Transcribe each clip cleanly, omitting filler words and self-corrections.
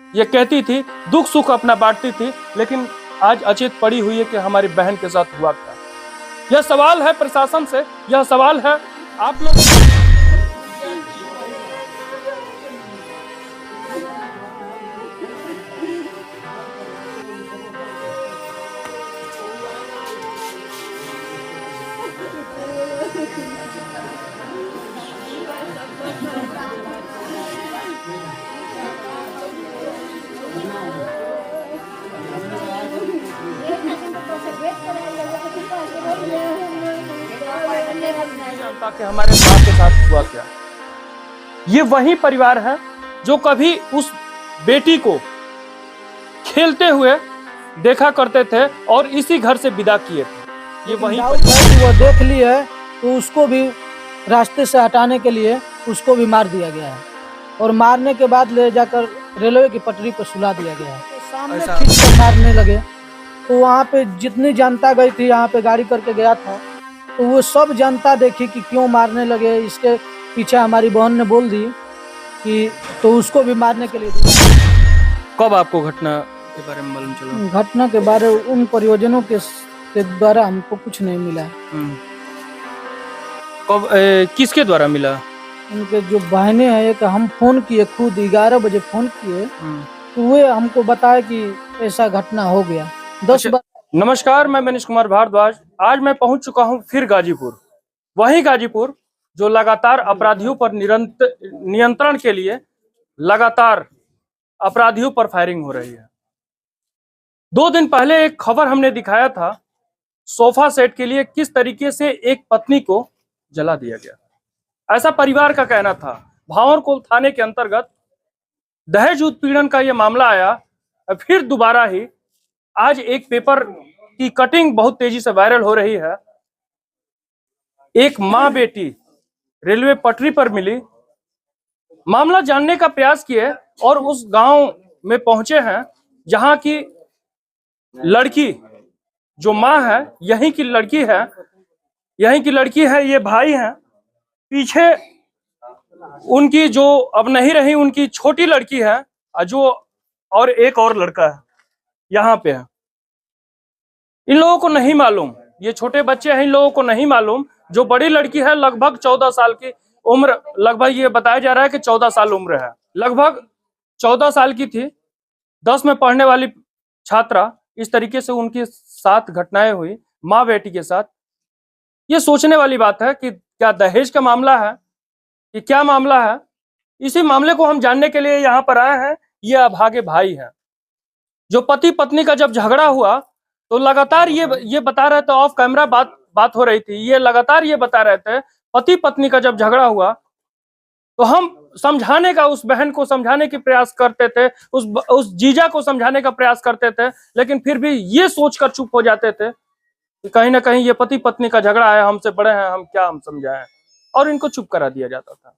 ये कहती थी, दुख सुख अपना बांटती थी, लेकिन आज अचेत पड़ी हुई है कि हमारी बहन के साथ हुआ क्या। यह सवाल है प्रशासन से, यह सवाल है आप लोग। जानता कि हमारे माँ के साथ हुआ क्या। ये वही परिवार है जो कभी उस बेटी को खेलते हुए देखा करते थे और इसी घर से विदा किए थे। ये वही वो देख ली है तो उसको भी रास्ते से हटाने के लिए उसको भी मार दिया गया है और मारने के बाद ले जाकर रेलवे की पटरी पर सुला दिया गया है। तो सामने खींचकर मारने लगे तो वहाँ पे जितनी जनता गई थी, यहाँ पे गाड़ी करके गया था, तो वो सब जनता देखी कि क्यों मारने लगे। इसके पीछे हमारी बहन ने बोल दी कि तो उसको भी मारने के लिए। कब आपको घटना के बारे में मालूम चला? घटना के बारे में उन परियोजनों के द्वारा हमको कुछ नहीं मिला है। कब किसके द्वारा मिला? उनके जो बहनें हैं, एक हम फोन किए, खुद 11 बजे फोन किए तो वे हमको बताया कि ऐसा घटना हो गया 10 बार। नमस्कार, मैं मनीष कुमार भारद्वाज। आज मैं पहुंच चुका हूं फिर गाजीपुर, वही गाजीपुर जो लगातार अपराधियों पर नियंत्रण के लिए लगातार अपराधियों पर फायरिंग हो रही है। 2 दिन पहले एक खबर हमने दिखाया था, सोफा सेट के लिए किस तरीके से एक पत्नी को जला दिया गया। ऐसा परिवार का कहना था। भावरकोल थाने के अंतर्गत दहेज उत्पीड़न का यह मामला आया। फिर दोबारा ही आज एक पेपर की कटिंग बहुत तेजी से वायरल हो रही है। एक मां बेटी रेलवे पटरी पर मिली। मामला जानने का प्रयास किए और उस गांव में पहुंचे हैं जहां की लड़की जो मां है, यहीं की लड़की है, ये भाई हैं। पीछे उनकी जो अब नहीं रही उनकी छोटी लड़की है, जो और एक और लड़का है यहाँ पे है। इन लोगों को नहीं मालूम, ये छोटे बच्चे हैं, इन लोगों को नहीं मालूम। जो बड़ी लड़की है लगभग 14 साल की उम्र, लगभग ये बताया जा रहा है कि 14 साल उम्र है, लगभग 14 साल की थी, 10 में पढ़ने वाली छात्रा। इस तरीके से उनके साथ घटनाएं हुई माँ बेटी के साथ। ये सोचने वाली बात है कि क्या दहेज का मामला है कि क्या मामला है। इसी मामले को हम जानने के लिए यहाँ पर आए हैं। ये अभागे भाई हैं जो पति पत्नी का जब झगड़ा हुआ तो लगातार ये बता रहे थे, ऑफ कैमरा बात हो रही थी, ये लगातार ये बता रहे थे पति पत्नी का जब झगड़ा हुआ तो हम समझाने का, उस बहन को समझाने की प्रयास करते थे, उस जीजा को समझाने का प्रयास करते थे, लेकिन फिर भी ये सोचकर चुप हो जाते थे कि कहीं ना कहीं ये पति पत्नी का झगड़ा है, हमसे बड़े हैं, हम समझाएं, और इनको चुप करा दिया जाता था।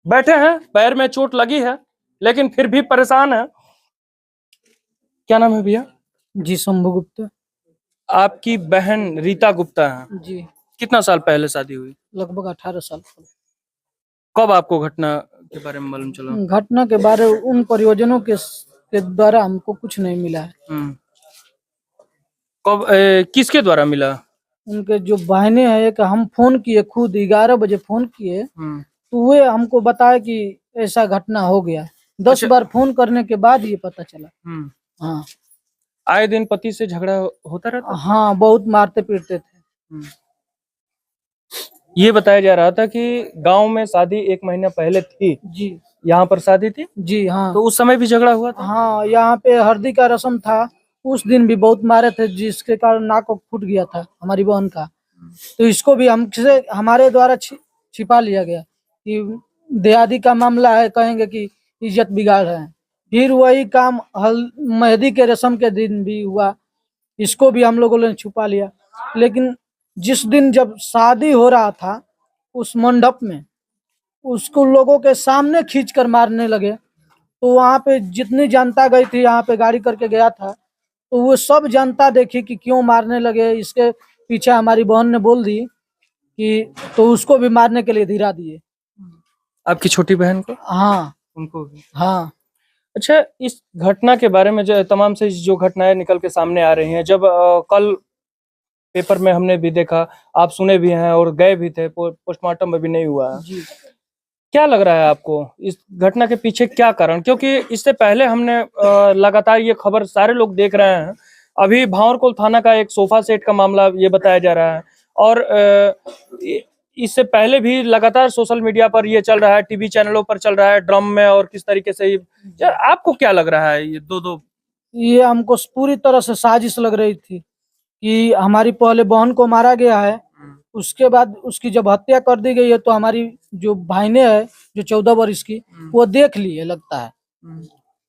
बैठे हैं, पैर में चोट लगी है लेकिन फिर भी परेशान है। क्या नाम है भैया? जी, शंभू गुप्ता। आपकी बहन रीता गुप्ता है जी। कितना साल पहले शादी हुई? लगभग 18 साल। कब आपको घटना के बारे में मालूम चला? घटना के बारे में उन परियोजनों के द्वारा हमको कुछ नहीं मिला है। कब किसके द्वारा मिला? उनके जो बहनें हैं, एक हम फोन किए, खुद 11 बजे फोन किए तो वे हमको बताया कि ऐसा घटना हो गया। 10 बार फोन करने के बाद ये पता चला। हाँ, आए दिन पति से झगड़ा होता रहता? हाँ, बहुत मारते पीटते थे। ये बताया जा रहा था कि गांव में शादी 1 महीना पहले थी। जी। यहाँ पर शादी थी? जी हाँ। तो उस समय भी झगड़ा हुआ था? हाँ, यहाँ पे हल्दी का रस्म था, उस दिन भी बहुत मारे थे, जिसके कारण नाक फूट गया था हमारी बहन का। तो इसको भी हमसे हमारे द्वारा छिपा लिया गया कि देहादी का मामला है, कहेंगे कि इज्जत बिगाड़ रहे हैं। फिर वही काम मेहंदी के रस्म के दिन भी हुआ, इसको भी हम लोगों ने छुपा लिया। लेकिन जिस दिन जब शादी हो रहा था उस मंडप में, उसको लोगों के सामने खींचकर मारने लगे। तो वहाँ पे जितनी जनता गई थी, यहाँ पे गाड़ी करके गया था, तो वो सब जनता देखी कि क्यों मारने लगे। इसके पीछे हमारी बहन ने बोल दी कि तो उसको भी मारने के लिए धीरा दिए। आपकी छोटी बहन को? हाँ, उनको भी? हाँ। अच्छा, इस घटना के बारे में जो तमाम से जो घटनाएं निकल के सामने आ रही हैं, जब कल पेपर में हमने भी देखा, आप सुने भी हैं और गए भी थे, पोस्टमार्टम में भी नहीं हुआ है। जी क्या लग रहा है आपको इस घटना के पीछे क्या कारण? क्योंकि इससे पहले हमने लगातार ये खबर सारे लोग देख रहे हैं। अभी भांवरकुल थाना का एक सोफा सेट का मामला ये बताया जा रहा है और इससे पहले भी लगातार सोशल मीडिया पर ये चल रहा है, टीवी चैनलों पर चल रहा है, ड्रम में और किस तरीके से आपको क्या लग रहा है ये दो? ये हमको पूरी तरह से साजिश लग रही थी कि हमारी पहले बहन को मारा गया है, उसके बाद उसकी जब हत्या कर दी गई है तो हमारी जो भाईने है जो 14 वर्ष की, वो देख लिए लगता है।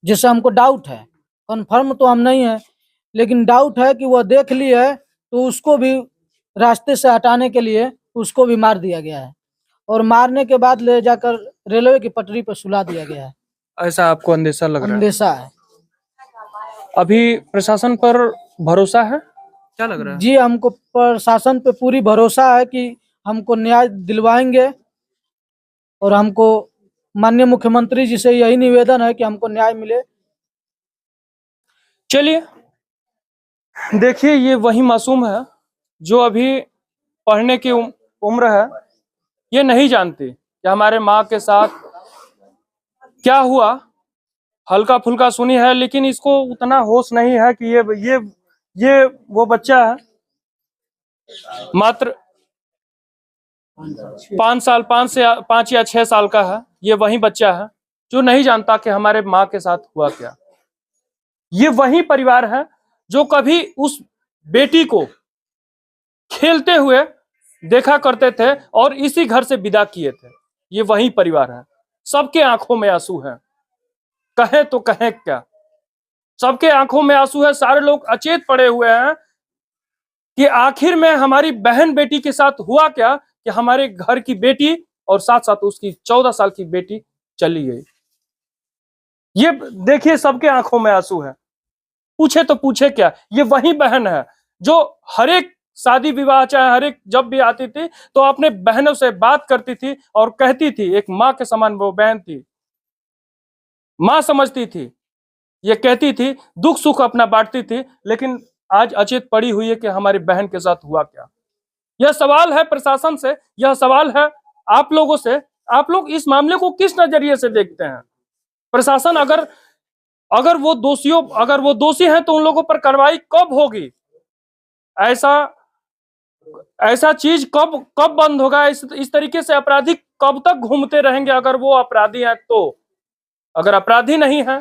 जैसे हमको डाउट है, कंफर्म तो हम नहीं है, लेकिन डाउट है कि वो देख ली है, तो उसको भी रास्ते से हटाने के लिए उसको भी मार दिया गया है और मारने के बाद ले जाकर रेलवे की पटरी पर सुला दिया गया है। ऐसा आपको अंदेशा लग रहा है? अंदेशा है। अभी प्रशासन पर भरोसा है? क्या लग रहा है? जी, हमको प्रशासन पे पूरी भरोसा है कि हमको न्याय दिलवाएंगे और हमको माननीय मुख्यमंत्री जी से यही निवेदन है कि हमको न्याय मिले। चलिए, देखिए, ये वही मासूम है जो अभी पढ़ने की उम्र है। ये नहीं जानती कि हमारे माँ के साथ क्या हुआ। हल्का फुल्का सुनी है, लेकिन इसको उतना होश नहीं है कि ये वो बच्चा है, मात्र 5 या 6 साल का है। ये वही बच्चा है जो नहीं जानता कि हमारे माँ के साथ हुआ क्या। ये वही परिवार है जो कभी उस बेटी को खेलते हुए देखा करते थे और इसी घर से विदा किए थे। ये वही परिवार है। सबके आंखों में आंसू है, कहें तो कहें क्या। सबके आंखों में आंसू है। सारे लोग अचेत पड़े हुए हैं कि आखिर में हमारी बहन बेटी के साथ हुआ क्या कि हमारे घर की बेटी और साथ साथ उसकी 14 साल की बेटी चली गई। ये देखिए, सबके आंखों में आंसू है। पूछे तो पूछे क्या, ये वही बहन है जो हर एक शादी विवाह चाहे हर एक जब भी आती थी तो अपने बहनों से बात करती थी और कहती थी, एक माँ के समान वो बहन थी, माँ समझती थी। ये कहती थी, दुख सुख अपना बांटती थी। लेकिन आज अचेत पड़ी हुई है कि हमारी बहन के साथ हुआ क्या। यह सवाल है प्रशासन से, यह सवाल है आप लोगों से। आप लोग इस मामले को किस नजरिए से देखते हैं? प्रशासन अगर वो दोषी हैं तो उन लोगों पर कार्रवाई कब होगी? ऐसा चीज कब बंद होगा? इस तरीके से अपराधी कब तक घूमते रहेंगे? अगर वो अपराधी हैं तो, अगर अपराधी नहीं है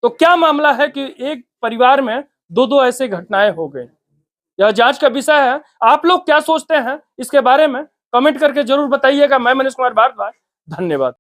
तो क्या मामला है कि एक परिवार में दो ऐसे घटनाएं हो गई? यह जांच का विषय है। आप लोग क्या सोचते हैं इसके बारे में कमेंट करके जरूर बताइएगा। मैं मनीष कुमार भारद्वाज, धन्यवाद।